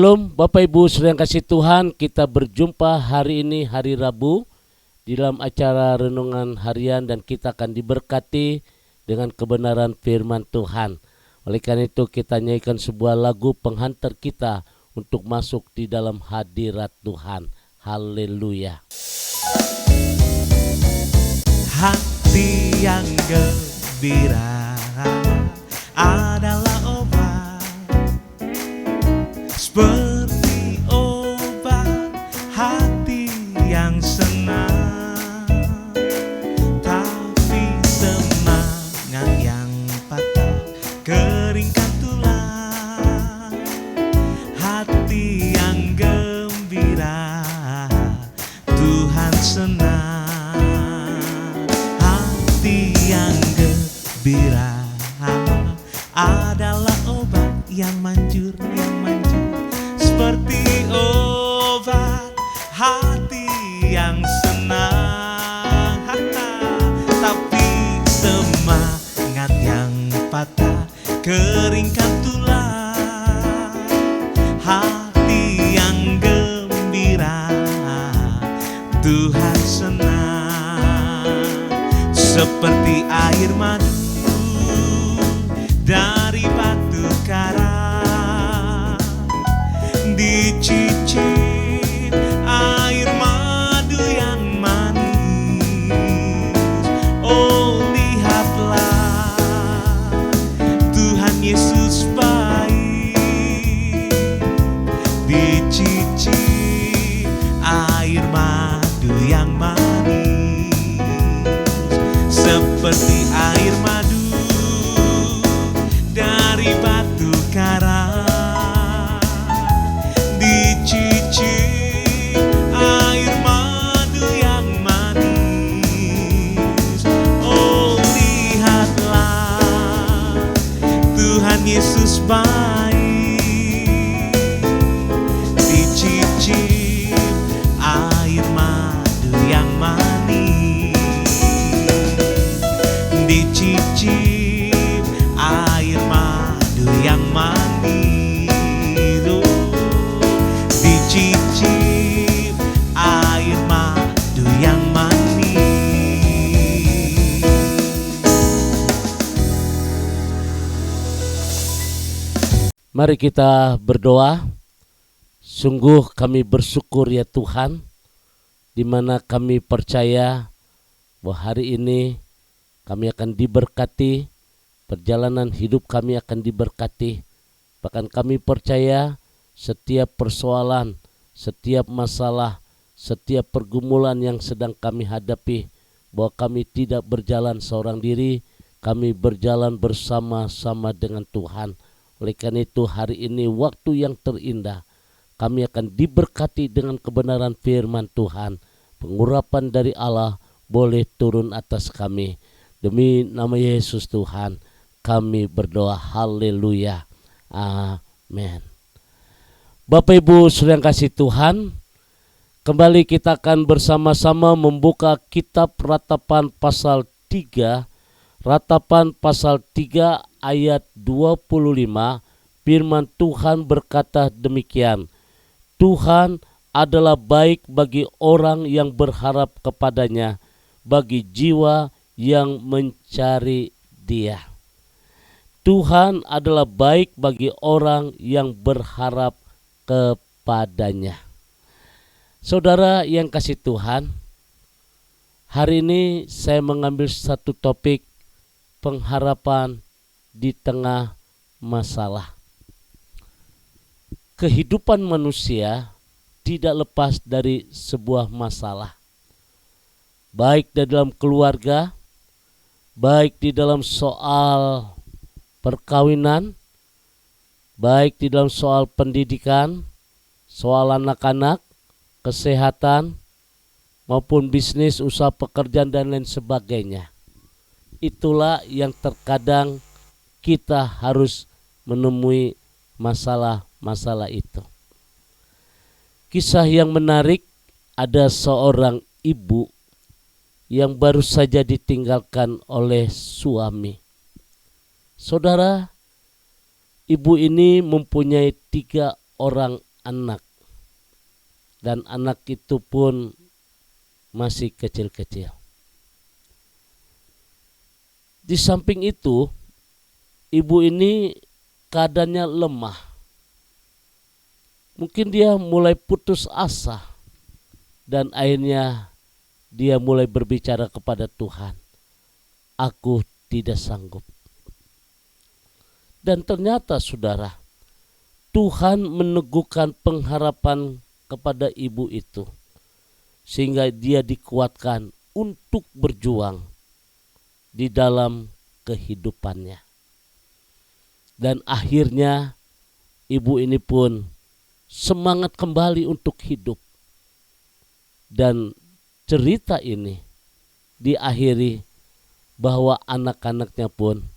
Shalom Bapak Ibu Saudara yang kasih Tuhan, kita berjumpa hari ini hari Rabu di dalam acara renungan harian dan kita akan diberkati dengan kebenaran firman Tuhan. Oleh karena itu kita nyanyikan sebuah lagu penghantar kita untuk masuk di dalam hadirat Tuhan. Haleluya. Hati yang gembira adalah obat, seperti obat hati yang senang. Tapi semangat yang patah keringkan tulang. Hati yang gembira Tuhan senang. Hati yang gembira adalah obat yang manjur, seperti obat hati yang senang. Tapi semangat yang patah keringkan tulang. Hati yang gembira Tuhan senang. Seperti air madu dari batu karang, dicicip air madu yang manis. Oh, lihatlah Tuhan Yesus baik, dicicip air madu yang manis. Seperti air madu dari batu karang, dicicip air madu yang manis. Oh, lihatlah Tuhan Yesus baik, dicicip air madu yang manis, dicicip air madu yang manis. Oh, dicicip air madu yang manis. Mari kita berdoa. Sungguh kami bersyukur ya Tuhan, di mana kami percaya bahwa hari ini kami akan diberkati, perjalanan hidup kami akan diberkati. Bahkan kami percaya setiap persoalan, setiap masalah, setiap pergumulan yang sedang kami hadapi, bahwa kami tidak berjalan seorang diri, kami berjalan bersama-sama dengan Tuhan. Oleh karena itu hari ini waktu yang terindah, kami akan diberkati dengan kebenaran firman Tuhan. Pengurapan dari Allah boleh turun atas kami. Demi nama Yesus Tuhan kami berdoa. Haleluya. Amin. Bapak Ibu Saudara yang kasih Tuhan, kembali kita akan bersama-sama membuka kitab Ratapan pasal 3. Ratapan pasal 3 ayat 25. Firman Tuhan berkata demikian. Tuhan adalah baik bagi orang yang berharap kepadanya, bagi jiwa yang mencari Dia. Tuhan adalah baik bagi orang yang berharap kepadanya. Saudara yang kasih Tuhan, hari ini saya mengambil satu topik, pengharapan di tengah masalah. Kehidupan manusia tidak lepas dari sebuah masalah. Baik di dalam keluarga, baik di dalam soal perkawinan, baik di dalam soal pendidikan, soal anak-anak, kesehatan, maupun bisnis, usaha pekerjaan dan lain sebagainya. Itulah yang terkadang kita harus menemui masalah-masalah itu. Kisah yang menarik, ada seorang ibu yang baru saja ditinggalkan oleh suami. Saudara, ibu ini mempunyai 3 orang anak, dan anak itu pun masih kecil-kecil. Di samping itu, ibu ini keadaannya lemah. Mungkin dia mulai putus asa, dan akhirnya dia mulai berbicara kepada Tuhan, aku tidak sanggup. Dan ternyata saudara, Tuhan meneguhkan pengharapan kepada ibu itu, sehingga dia dikuatkan untuk berjuang di dalam kehidupannya. Dan akhirnya ibu ini pun semangat kembali untuk hidup. Dan cerita ini diakhiri bahwa anak-anaknya pun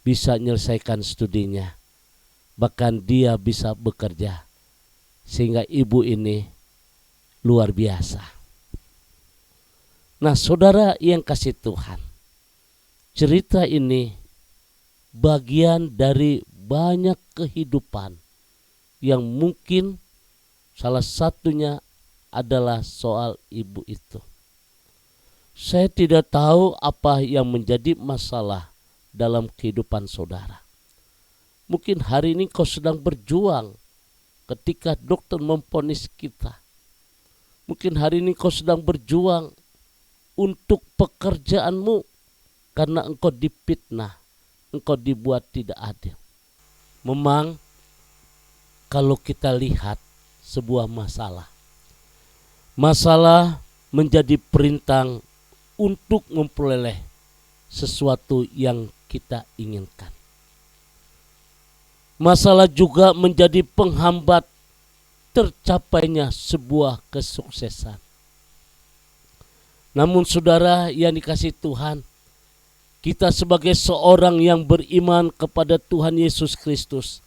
bisa menyelesaikan studinya. Bahkan dia bisa bekerja. Sehingga ibu ini luar biasa. Nah, saudara yang kasih Tuhan, cerita ini bagian dari banyak kehidupan yang mungkin salah satunya adalah soal ibu itu. Saya tidak tahu apa yang menjadi masalah dalam kehidupan saudara. Mungkin hari ini kau sedang berjuang ketika dokter memvonis kita. Mungkin hari ini kau sedang berjuang untuk pekerjaanmu karena engkau difitnah, engkau dibuat tidak adil. Memang kalau kita lihat sebuah masalah menjadi perintang untuk memperoleh sesuatu yang kita inginkan. Masalah juga menjadi penghambat tercapainya sebuah kesuksesan. Namun saudara yang dikasihi Tuhan, kita sebagai seorang yang beriman kepada Tuhan Yesus Kristus,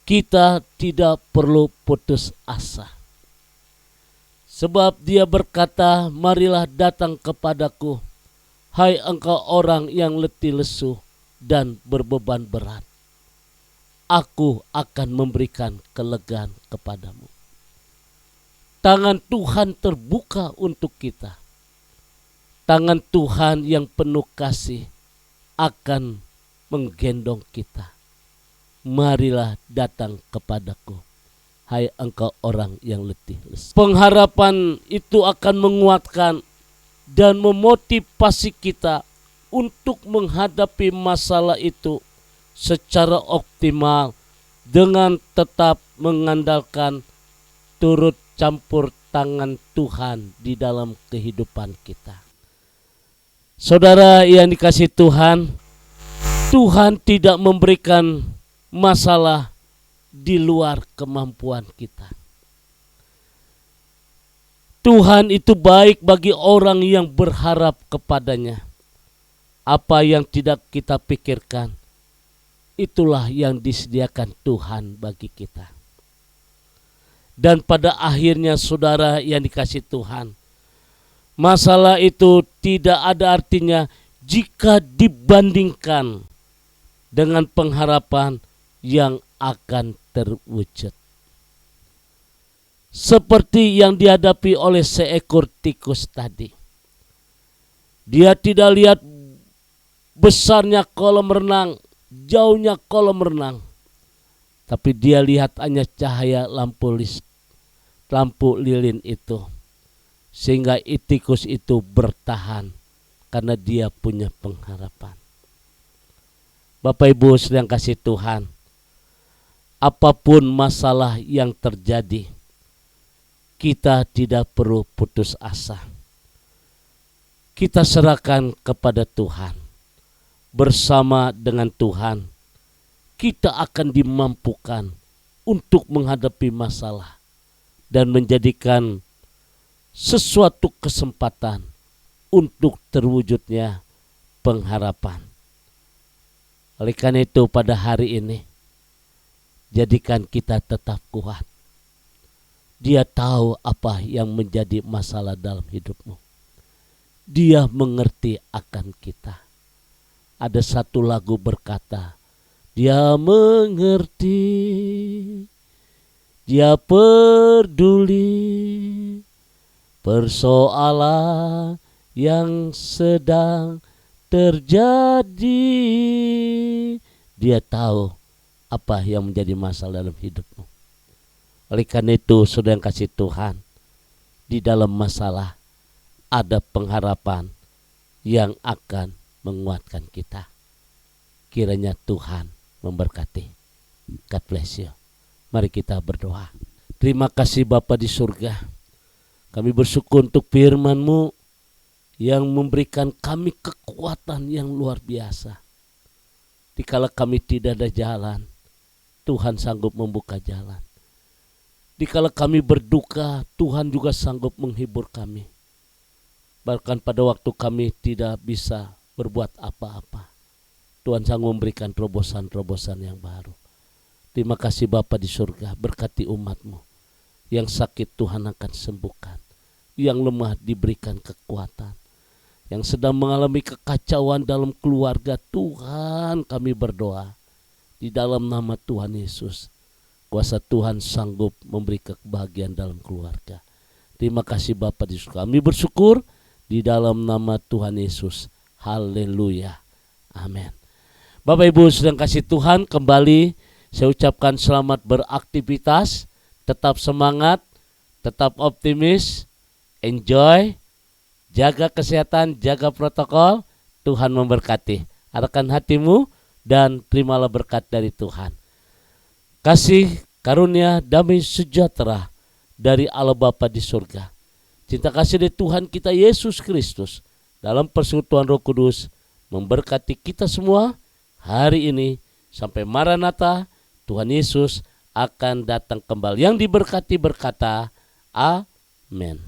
kita tidak perlu putus asa. Sebab dia berkata, marilah datang kepadaku, hai engkau orang yang letih lesu dan berbeban berat. Aku akan memberikan kelegaan kepadamu. Tangan Tuhan terbuka untuk kita. Tangan Tuhan yang penuh kasih akan menggendong kita. Marilah datang kepadaku, hai engkau orang yang letih lesu. Pengharapan itu akan menguatkan dan memotivasi kita untuk menghadapi masalah itu secara optimal dengan tetap mengandalkan turut campur tangan Tuhan di dalam kehidupan kita. Saudara yang dikasihi Tuhan, Tuhan tidak memberikan masalah di luar kemampuan kita. Tuhan itu baik bagi orang yang berharap kepadanya. Apa yang tidak kita pikirkan, itulah yang disediakan Tuhan bagi kita. Dan pada akhirnya saudara yang dikasihi Tuhan, masalah itu tidak ada artinya jika dibandingkan dengan pengharapan yang akan terwujud. Seperti yang dihadapi oleh seekor tikus tadi. Dia tidak lihat besarnya kolam renang, jauhnya kolam renang. Tapi dia lihat hanya cahaya lampu lilin itu. Sehingga tikus itu bertahan karena dia punya pengharapan. Bapak Ibu sedang kasih Tuhan, apapun masalah yang terjadi, kita tidak perlu putus asa. Kita serahkan kepada Tuhan. Bersama dengan Tuhan, kita akan dimampukan untuk menghadapi masalah dan menjadikan sesuatu kesempatan untuk terwujudnya pengharapan. Oleh karena itu pada hari ini, jadikan kita tetap kuat. Dia tahu apa yang menjadi masalah dalam hidupmu. Dia mengerti akan kita. Ada satu lagu berkata, dia mengerti, Dia peduli persoalan yang sedang terjadi. Dia tahu apa yang menjadi masalah dalam hidupmu. Oleh karena itu, saudara yang kasih Tuhan, di dalam masalah ada pengharapan yang akan menguatkan kita. Kiranya Tuhan memberkati. God bless you. Mari kita berdoa. Terima kasih Bapa di surga. Kami bersyukur untuk firman-Mu yang memberikan kami kekuatan yang luar biasa. Dikala kami tidak ada jalan, Tuhan sanggup membuka jalan. Dikala kami berduka, Tuhan juga sanggup menghibur kami. Bahkan pada waktu kami tidak bisa berbuat apa-apa, Tuhan sanggup memberikan terobosan-terobosan yang baru. Terima kasih Bapa di surga, berkati umat-Mu. Yang sakit Tuhan akan sembuhkan, yang lemah diberikan kekuatan, yang sedang mengalami kekacauan dalam keluarga, Tuhan kami berdoa di dalam nama Tuhan Yesus, kuasa Tuhan sanggup memberi kebahagiaan dalam keluarga. Terima kasih Bapa di surga, kami bersyukur di dalam nama Tuhan Yesus. Haleluya, amin. Bapak Ibu sedang kasih Tuhan, kembali saya ucapkan selamat beraktivitas, tetap semangat, tetap optimis, enjoy, jaga kesehatan, jaga protokol. Tuhan memberkati. Arahkan hatimu dan terimalah berkat dari Tuhan. Kasih karunia damai sejahtera dari Allah Bapa di surga, cinta kasih dari Tuhan kita Yesus Kristus dalam persekutuan Roh Kudus memberkati kita semua hari ini sampai Maranatha. Tuhan Yesus akan datang kembali. Yang diberkati berkata, amin.